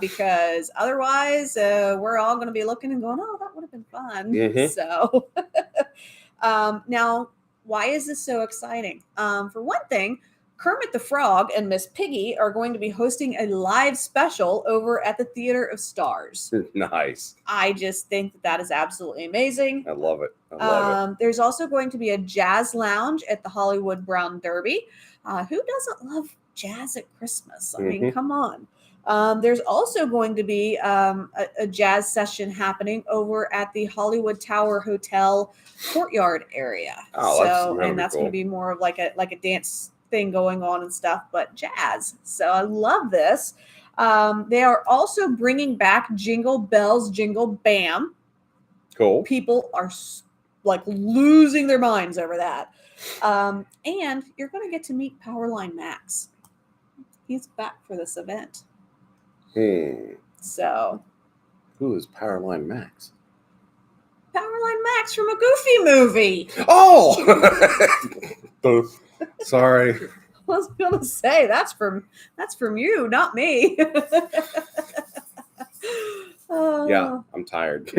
because otherwise we're all going to be looking and going, oh, that would have been fun. Mm-hmm. So now, why is this so exciting? For one thing, Kermit the Frog and Miss Piggy are going to be hosting a live special over at the Theater of Stars. Nice. I just think that is absolutely amazing. I love it. I love it. There's also going to be a jazz lounge at the Hollywood Brown Derby. Who doesn't love jazz at Christmas? I mean, come on. There's also going to be a jazz session happening over at the Hollywood Tower Hotel courtyard area. Oh, that's going to be more of like a dance thing going on and stuff, but jazz. So I love this. They are also bringing back Jingle Bells, Jingle Bam. Cool. People are like losing their minds over that. And you're going to get to meet Powerline Max. He's back for this event. So, who is Powerline Max? Powerline Max from a Goofy movie. Oh, sorry. I was gonna say that's from you, not me. Yeah, I'm tired.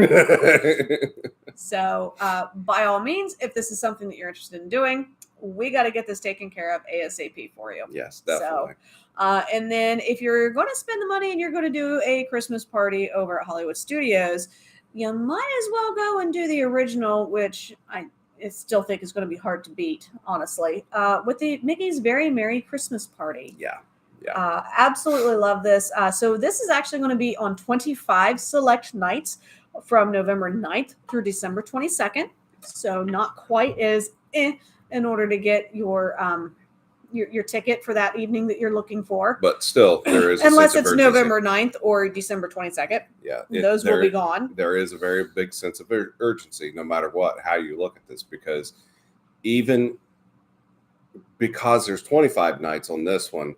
So, by all means, if this is something that you're interested in doing, we got to get this taken care of ASAP for you. Yes, definitely. So, and then if you're going to spend the money and you're going to do a Christmas party over at Hollywood Studios, you might as well go and do the original, which I still think is going to be hard to beat, honestly, with the Mickey's Very Merry Christmas Party. Yeah. Absolutely love this. So this is actually going to be on 25 select nights from November 9th through December 22nd. So not quite as in order to get your ticket for that evening that you're looking for. But still, there is unless it's November 9th or December 22nd. Yeah. Those will be gone. There is a very big sense of urgency, no matter how you look at this, because even because there's 25 nights on this one,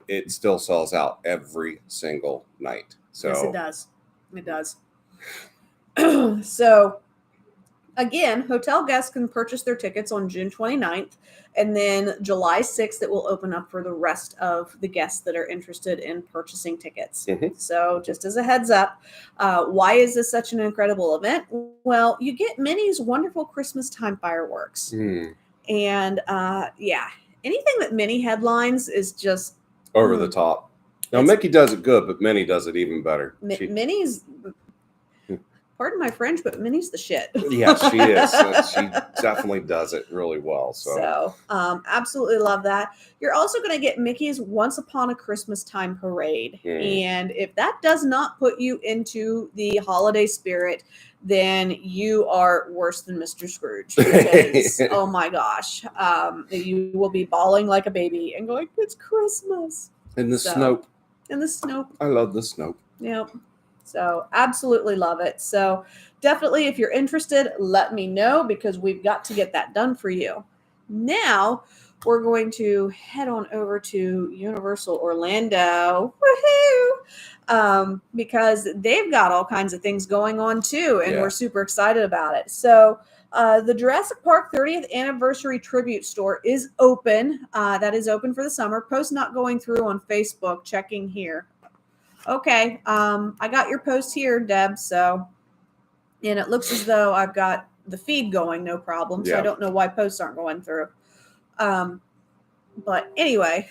it still sells out every single night. So yes, it does. It does. So again, hotel guests can purchase their tickets on June 29th, and then July 6th, it will open up for the rest of the guests that are interested in purchasing tickets. Mm-hmm. So just as a heads up, why is this such an incredible event? Well, you get Minnie's wonderful Christmas time fireworks. And anything that Minnie headlines is just over the top. Now, Mickey does it good, but Minnie does it even better. Minnie's... Pardon my French, but Minnie's the shit. Yeah, she is. She definitely does it really well. So absolutely love that. You're also going to get Mickey's Once Upon a Christmas Time Parade. And if that does not put you into the holiday spirit, then you are worse than Mr. Scrooge. Because, oh my gosh, you will be bawling like a baby and going, it's Christmas. And the Snope. And the Snope. I love the Snope. Yep. So absolutely love it. So definitely, if you're interested, let me know, because we've got to get that done for you. Now we're going to head on over to Universal Orlando. Woohoo! Because they've got all kinds of things going on too, and we're super excited about it. So the Jurassic Park 30th Anniversary Tribute Store is open. That is open for the summer. Post not going through on Facebook. Checking here. Okay, I got your post here, Deb, and it looks as though I've got the feed going, no problem, so I don't know why posts aren't going through. But anyway,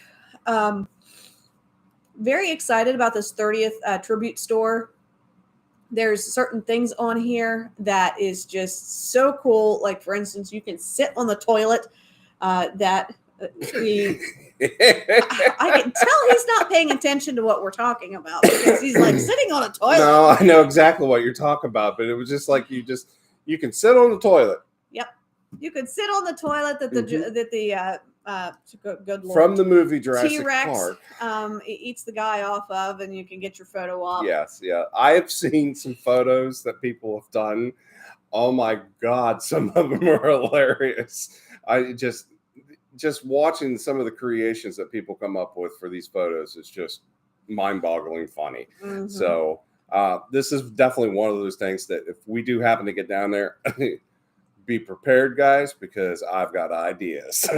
very excited about this 30th tribute store. There's certain things on here that is just so cool. Like, for instance, you can sit on the toilet that I can tell he's not paying attention to what we're talking about because he's like sitting on a toilet. No, I know exactly what you're talking about, but it was just like you can sit on the toilet. Yep, you could sit on the toilet that the good Lord, from the movie Jurassic T-Rex Park eats the guy off of, and you can get your photo up. Yes, yeah. I have seen some photos that people have done. Oh my God, some of them are hilarious. I just watching some of the creations that people come up with for these photos is just mind-boggling funny. Mm-hmm. So this is definitely one of those things that if we do happen to get down there, be prepared, guys, because I've got ideas.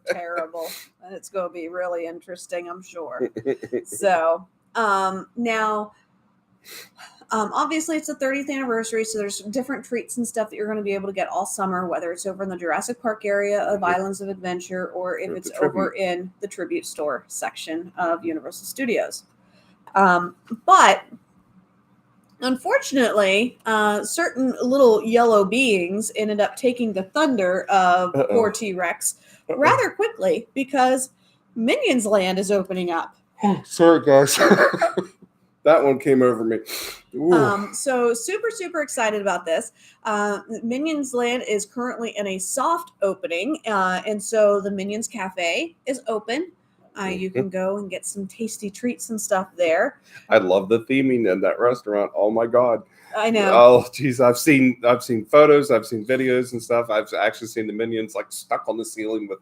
Terrible. And it's going to be really interesting, I'm sure. So now, obviously it's the 30th anniversary, so there's different treats and stuff that you're going to be able to get all summer, whether it's over in the Jurassic Park area of Islands of Adventure or if it's over in the Tribute Store section of Universal Studios. But unfortunately, certain little yellow beings ended up taking the thunder of poor T-Rex rather quickly because Minions Land is opening up. Oh, sorry, guys. That one came over me. So super excited about this. Minions Land is currently in a soft opening, and so the Minions Cafe is open. You can go and get some tasty treats and stuff there. I love the theming in that restaurant. Oh my God. I know. Oh geez, I've seen photos, I've seen videos and stuff. I've actually seen the Minions like stuck on the ceiling with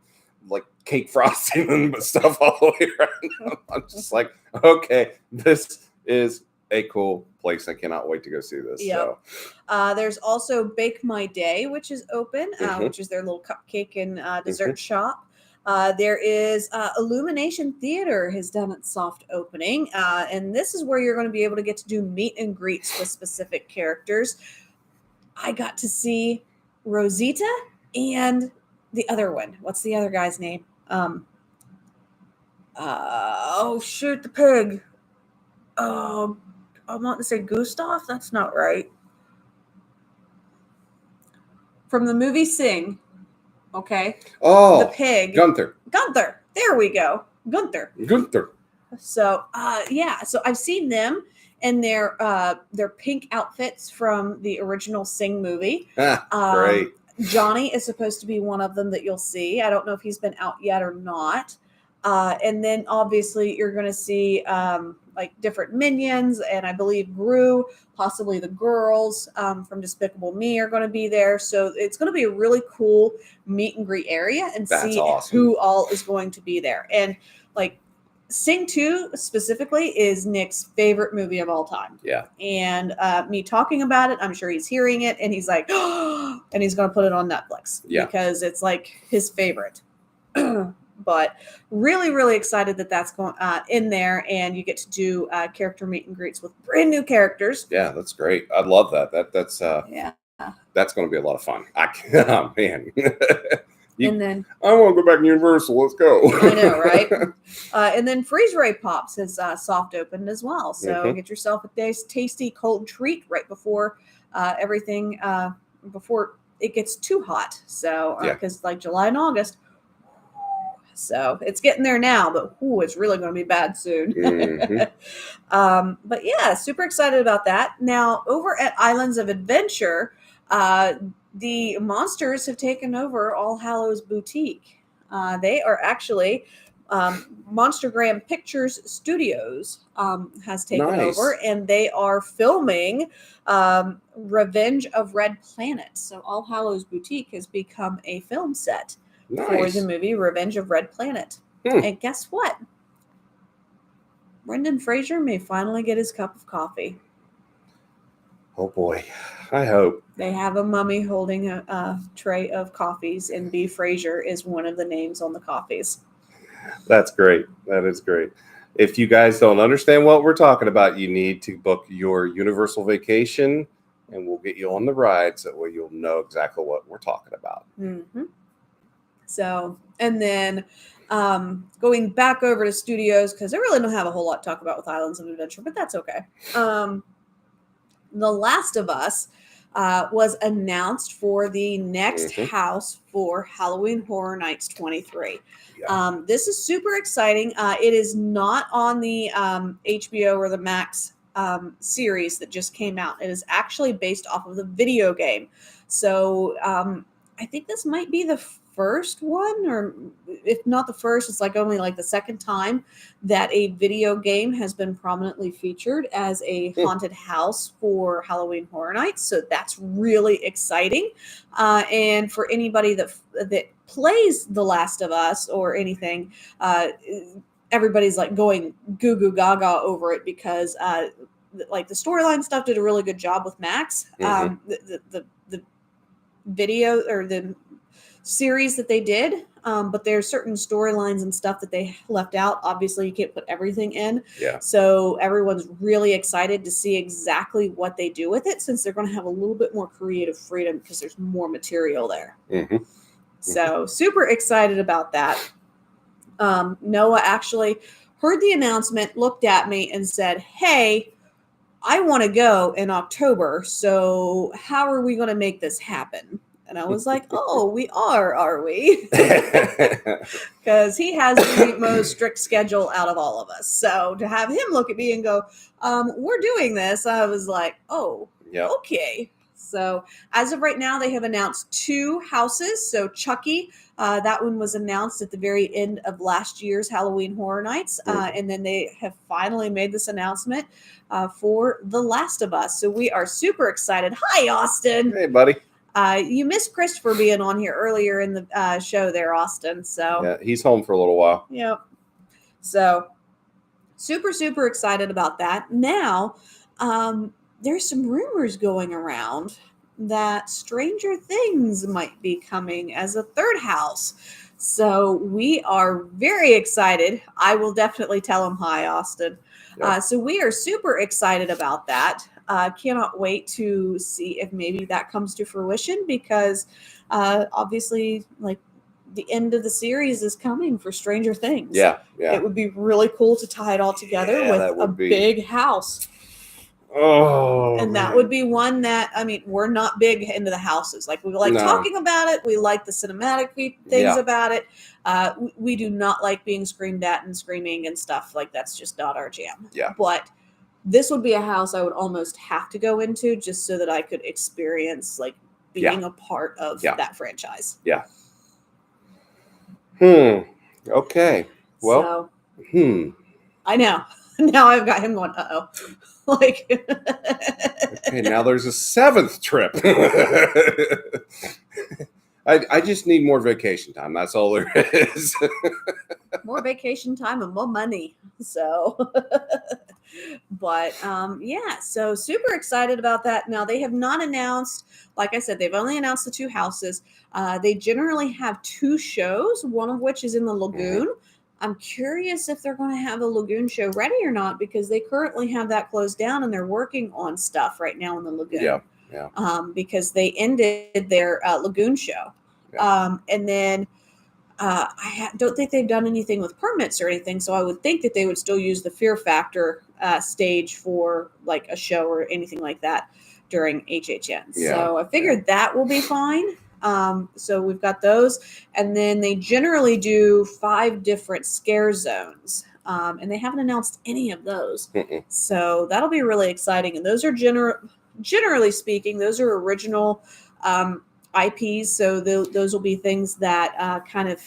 like cake frosting and stuff all the way around. I'm just like, okay, this is a cool place. I cannot wait to go see this. Yep. So. There's also Bake My Day, which is open, which is their little cupcake and dessert shop. There is Illumination Theater has done its soft opening, and this is where you're going to be able to get to do meet and greets with specific characters. I got to see Rosita and the other one. What's the other guy's name? Oh shoot, the pig. Oh, I want to say Gustav. That's not right. From the movie Sing. Okay. Oh, the pig. Gunther. There we go. Gunther. So, so I've seen them in their pink outfits from the original Sing movie. Great. Johnny is supposed to be one of them that you'll see. I don't know if he's been out yet or not. And then obviously you're going to see like different minions, and I believe Gru, possibly the girls from Despicable Me are going to be there. So it's going to be a really cool meet and greet area and That's see awesome. who all is going to be there. And like Sing 2 specifically is Nick's favorite movie of all time. Yeah. And me talking about it, I'm sure he's hearing it and he's like, oh, and he's going to put it on Netflix because it's like his favorite. But really excited that that's going in there, and you get to do character meet and greets with brand new characters. Yeah, that's great. I love that. That's that's going to be a lot of fun. Oh man. And then I want to go back to Universal. Let's go. I know, right? And then Freeze Ray Pops has soft opened as well. So get yourself a nice, tasty cold treat right before everything before it gets too hot. So because like July and August. So it's getting there now, but it's really going to be bad soon. But yeah, super excited about that. Now, over at Islands of Adventure, the monsters have taken over All Hallows Boutique. They are actually Monstergram Pictures Studios has taken over, and they are filming Revenge of Red Planet. So All Hallows Boutique has become a film set. For the movie Revenge of Red Planet. And guess what? Brendan Fraser may finally get his cup of coffee. Oh boy, I hope. They have a mummy holding a tray of coffees, and B. Fraser is one of the names on the coffees. That's great. That is great. If you guys don't understand what we're talking about, you need to book your Universal vacation, and we'll get you on the ride so you'll know exactly what we're talking about. Mm-hmm. So, and then going back over to studios, because I really don't have a whole lot to talk about with Islands of Adventure, but that's okay. The Last of Us was announced for the next house for Halloween Horror Nights 23. Yeah. This is super exciting. It is not on the HBO or the Max series that just came out. It is actually based off of the video game. So I think this might be the first one, or if not the first, it's like only like the second time that a video game has been prominently featured as a haunted house for Halloween Horror Nights. So that's really exciting. And for anybody that plays The Last of Us or anything, everybody's like going goo goo gaga over it because like the storyline stuff did a really good job with Max. The video or the series that they did, but there's certain storylines and stuff that they left out. Obviously, you can't put everything in. Yeah. So everyone's really excited to see exactly what they do with it, since they're going to have a little bit more creative freedom because there's more material there. So super excited about that. Noah actually heard the announcement, looked at me and said, "Hey, I want to go in October. So how are we going to make this happen?" And I was like, "Oh, we are we?" Because he has the most strict schedule out of all of us. So to have him look at me and go, "We're doing this," I was like, "Oh, okay." So as of right now, they have announced 2 houses. So Chucky, that one was announced at the very end of last year's Halloween Horror Nights. And then they have finally made this announcement for The Last of Us. So we are super excited. Hi, Austin. Hey, buddy. You missed Christopher being on here earlier in the show there, Austin. So yeah, he's home for a little while. Yep. So super, super excited about that. Now, there's some rumors going around that Stranger Things might be coming as a 3rd house. So we are very excited. I will definitely tell him hi, Austin. Yep. So we are super excited about that. Cannot wait to see if maybe that comes to fruition, because obviously, like, the end of the series is coming for Stranger Things. Yeah. It would be really cool to tie it all together with a big house. Oh, and that would be one that, I mean, we're not big into the houses. Like, we like talking about it. We like the cinematic things about it. We do not like being screamed at and screaming and stuff. Like, that's just not our jam. Yeah. But this would be a house I would almost have to go into just so that I could experience, like, being a part of that franchise. Yeah. Okay. Well, I know. Now I've got him going, uh-oh. Like, okay, now there's a 7th trip. I just need more vacation time. That's all there is. More vacation time and more money. So, but so super excited about that. Now, they have not announced, like I said, they've only announced the 2 houses. They generally have 2 shows, one of which is in the lagoon. I'm curious if they're going to have a lagoon show ready or not, because they currently have that closed down and they're working on stuff right now in the lagoon. Because they ended their lagoon show. And then I don't think they've done anything with permits or anything, so I would think that they would still use the Fear Factor stage for, like, a show or anything like that during HHN. So I figured that will be fine. So we've got those, and then they generally do 5 different scare zones, and they haven't announced any of those. So that'll be really exciting. And those are generally speaking, those are original IPs. So those will be things that kind of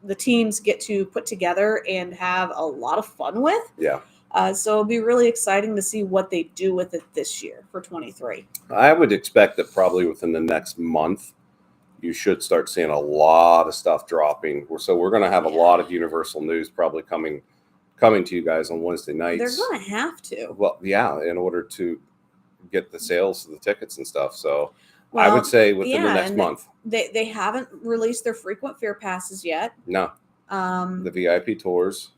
the teams get to put together and have a lot of fun with. So it'll be really exciting to see what they do with it this year for 23. I would expect that probably within the next month, you should start seeing a lot of stuff dropping. So we're going to have a lot of Universal news probably coming to you guys on Wednesday nights. They're going to have to. Well, in order to get the sales of the tickets and stuff. So I would say within the next month. They haven't released their frequent fear passes yet. No. The VIP tours.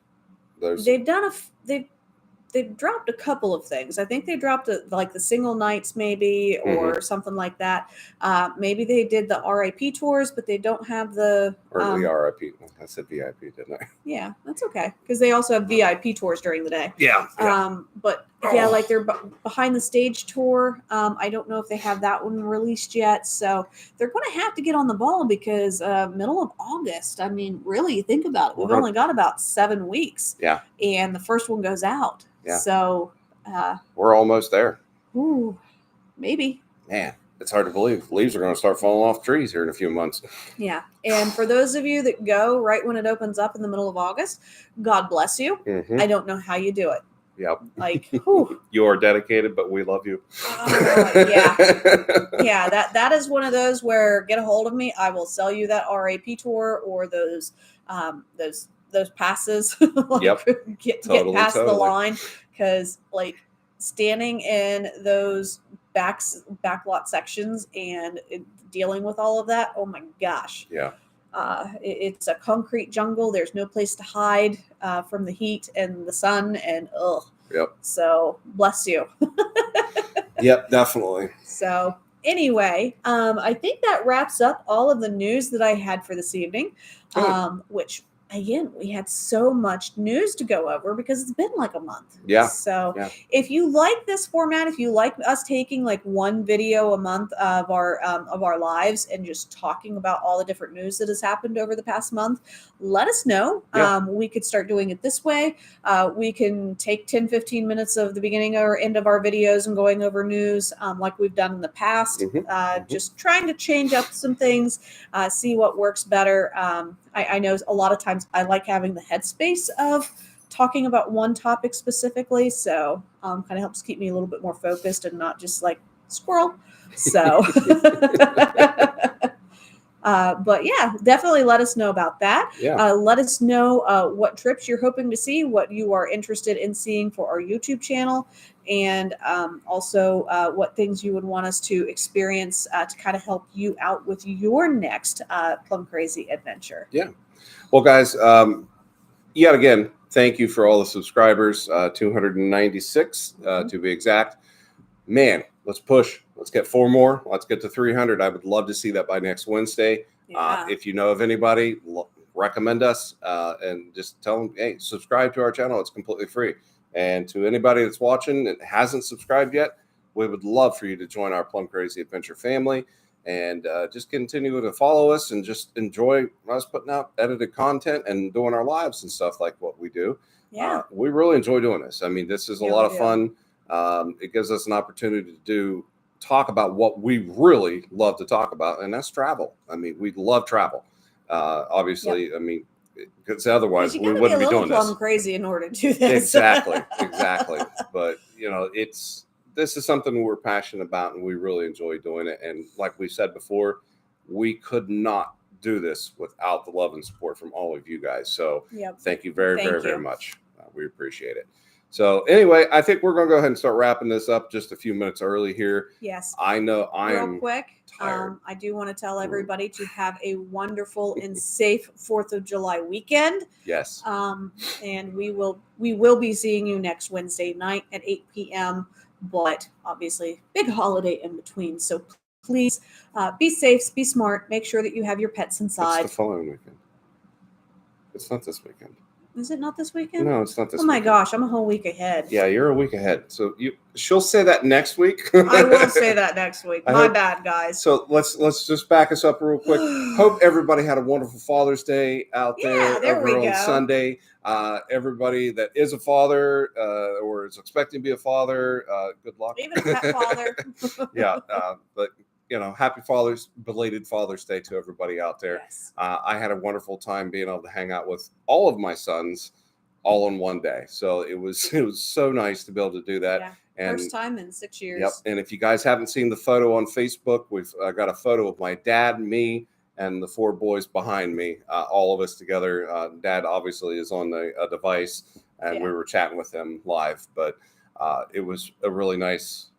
They've dropped a couple of things. I think they dropped the single nights maybe, or something like that. Maybe they did the RIP tours, but they don't have the early RIP. I said VIP, didn't I? Yeah, that's okay, because they also have VIP tours during the day. Yeah. But Yeah, like their behind the stage tour. I don't know if they have that one released yet, so they're going to have to get on the ball because middle of August. I mean, really, think about it. We've only got about 7 weeks. Yeah, and the first one goes out. Yeah. So we're almost there. Ooh, maybe. Man, it's hard to believe. Leaves are going to start falling off trees here in a few months. Yeah. And for those of you that go right when it opens up in the middle of August, God bless you. Mm-hmm. I don't know how you do it. Yep. Like, whew. You are dedicated, but we love you. Yeah. Yeah, that is one of those where get a hold of me. I will sell you that RAP tour or those passes. Like, Yep. Get Totally, past the totally. line, because like standing in those backlot sections and dealing with all of that, oh my gosh. Yeah. It's a concrete jungle. There's no place to hide from the heat and the sun, and Yep. So bless you. Yep, definitely. So anyway, I think that wraps up all of the news that I had for this evening. Which again, we had so much news to go over because it's been like a month. Yeah. So if you like this format, if you like us taking like one video a month of our lives and just talking about all the different news that has happened over the past month, let us know. Yeah. We could start doing it this way. We can take 10-15 minutes of the beginning or end of our videos and going over news like we've done in the past. Just trying to change up some things, see what works better. I know a lot of times I like having the headspace of talking about one topic specifically, so kind of helps keep me a little bit more focused and not just like squirrel. So, but yeah, definitely let us know about that. Yeah. Let us know what trips you're hoping to see, what you are interested in seeing for our YouTube channel, and also what things you would want us to experience to kind of help you out with your next Plum Crazy adventure. Yeah. Well, guys, yet again, thank you for all the subscribers, 296 to be exact. Man, let's push. Let's get 4 more. Let's get to 300. I would love to see that by next Wednesday. Yeah. If you know of anybody, recommend us and just tell them, hey, subscribe to our channel. It's completely free. And to anybody that's watching and hasn't subscribed yet, we would love for you to join our Plum Crazy Adventure family and just continue to follow us and just enjoy us putting out edited content and doing our lives and stuff like what we do. Yeah. We really enjoy doing this. I mean, this is a lot of fun. It gives us an opportunity to talk about what we really love to talk about, and that's travel. I mean, we love travel. Obviously, I mean, because otherwise we wouldn't be doing this. Crazy in order to do this. Exactly. But you know, this is something we're passionate about, and we really enjoy doing it. And like we said before, we could not do this without the love and support from all of you guys. So thank you very much. We appreciate it. So anyway, I think we're going to go ahead and start wrapping this up just a few minutes early here. Yes. I know I am real quick. Tired. I do want to tell everybody to have a wonderful and safe 4th of July weekend. Yes. And we will be seeing you next Wednesday night at 8 p.m. But obviously, big holiday in between. So please be safe, be smart, make sure that you have your pets inside. It's the following weekend. It's not this weekend. Is it not this weekend? No, it's not this weekend. Oh my weekend. gosh, I'm a whole week ahead. Yeah, you're a week ahead. So she'll say that next week. I will say that next week. My bad, guys. So let's just back us up real quick. Hope everybody had a wonderful Father's Day out there over on Sunday. Everybody that is a father or is expecting to be a father, good luck. Even a pet father. Yeah, but you know, happy belated Father's Day to everybody out there. Yes. I had a wonderful time being able to hang out with all of my sons all in one day. So it was so nice to be able to do that. Yeah. And first time in 6 years. Yep. And if you guys haven't seen the photo on Facebook, we've got a photo of my dad, me, and the 4 boys behind me, all of us together. Dad obviously is on a device, and we were chatting with him live. But it was a really nice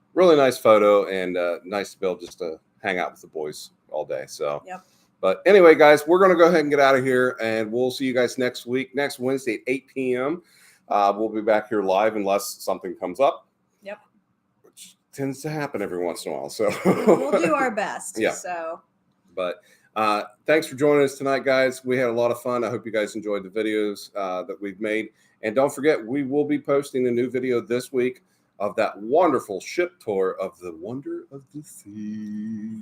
photo, and nice to be able just to hang out with the boys all day. So, but anyway, guys, we're going to go ahead and get out of here, and we'll see you guys next Wednesday at 8 p.m. We'll be back here live unless something comes up. Yep. Which tends to happen every once in a while. So we'll do our best. Yeah. So, but thanks for joining us tonight, guys. We had a lot of fun. I hope you guys enjoyed the videos that we've made. And don't forget, we will be posting a new video this week. of that wonderful ship tour of the Wonder of the Sea.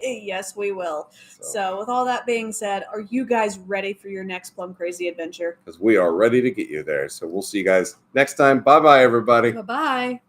Yes, we will. So with all that being said, are you guys ready for your next Plum Crazy adventure? Because we are ready to get you there. So we'll see you guys next time. Bye-bye, everybody. Bye-bye.